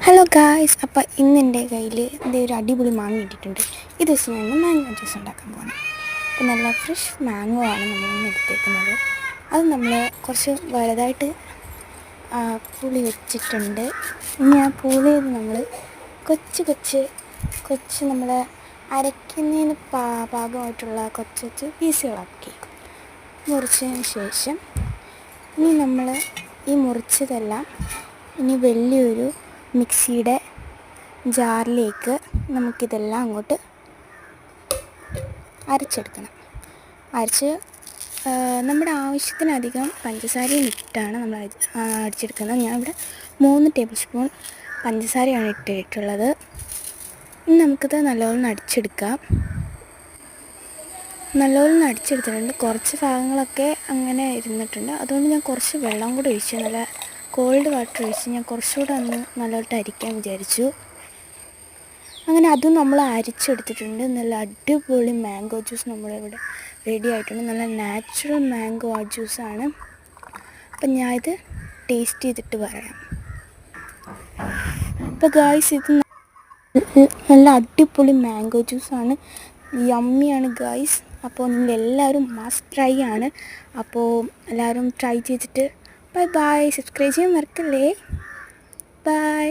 Hello guys, അപ്പോൾ ഇന്ന് എൻ്റെ കയ്യിൽ ഒരു അടിപൊളി മാങ്ങ ഇട്ടിട്ടുണ്ട്. ഇത് വെച്ച് ഞാൻ മാങ്ങോ ജ്യൂസ് ഉണ്ടാക്കാൻ പോകണം. അപ്പോൾ നല്ല ഫ്രഷ് മാങ്ങോ ആണ് നമ്മളിന്ന് എടുത്തേക്കുന്നത്. അത് നമ്മൾ കുറച്ച് വലുതായിട്ട് പുളി വെച്ചിട്ടുണ്ട്. ഇനി ആ പുളിയിൽ നമ്മൾ കൊച്ച് നമ്മൾ അരയ്ക്കുന്നതിന് പാകമായിട്ടുള്ള കൊച്ചു പീസുകളാക്കി മുറിച്ചതിന് ശേഷം ഇനി നമ്മൾ ഈ മുറിച്ചതെല്ലാം ഇനി വലിയൊരു മിക്സിയുടെ ജാറിലേക്ക് നമുക്കിതെല്ലാം അങ്ങോട്ട് അരച്ചെടുക്കണം. നമ്മുടെ ആവശ്യത്തിനധികം പഞ്ചസാരയും ഇട്ടാണ് നമ്മൾ അടിച്ചെടുക്കുന്നത്. ഞാൻ ഇവിടെ 3 ടേബിൾ സ്പൂൺ പഞ്ചസാരയാണ് ഇട്ടിട്ടുള്ളത്. ഇനി നമുക്കിത് നല്ലപോലെ അടിച്ചെടുക്കാം. നല്ലപോലെ അടിച്ചെടുത്തിട്ടുണ്ട്. കുറച്ച് ഭാഗങ്ങളൊക്കെ അങ്ങനെ ഇരുന്നിട്ടുണ്ട്. അതുകൊണ്ട് ഞാൻ കുറച്ച് വെള്ളം കൂടെ ഒഴിച്ചു, നല്ല കോൾഡ് വാട്ടർ ഒഴിച്ച് ഞാൻ കുറച്ചുകൂടെ നല്ലതായിട്ട് അരിക്കാൻ വിചാരിച്ചു. അങ്ങനെ അതും നമ്മൾ അരിച്ചെടുത്തിട്ടുണ്ട്. നല്ല അടിപൊളി മാംഗോ ജ്യൂസ് നമ്മളിവിടെ റെഡി ആയിട്ടുണ്ട്. നല്ല നാച്ചുറൽ മാംഗോ ജ്യൂസാണ്. അപ്പം ഞാൻ ഇത് ടേസ്റ്റ് ചെയ്തിട്ട് പറയാം. അപ്പോൾ ഗായ്സ്, ഇത് നല്ല അടിപൊളി മാംഗോ ജ്യൂസാണ്, യമ്മിയാണ് ഗായ്സ്. അപ്പോൾ നിങ്ങളെല്ലാവരും മസ്റ്റ് ട്രൈ ആണ്. അപ്പോൾ എല്ലാവരും ട്രൈ ചെയ്തിട്ട് ബൈ. സബ്സ്ക്രൈബ് ചെയ്യാൻ മറക്കല്ലേ. ബൈ.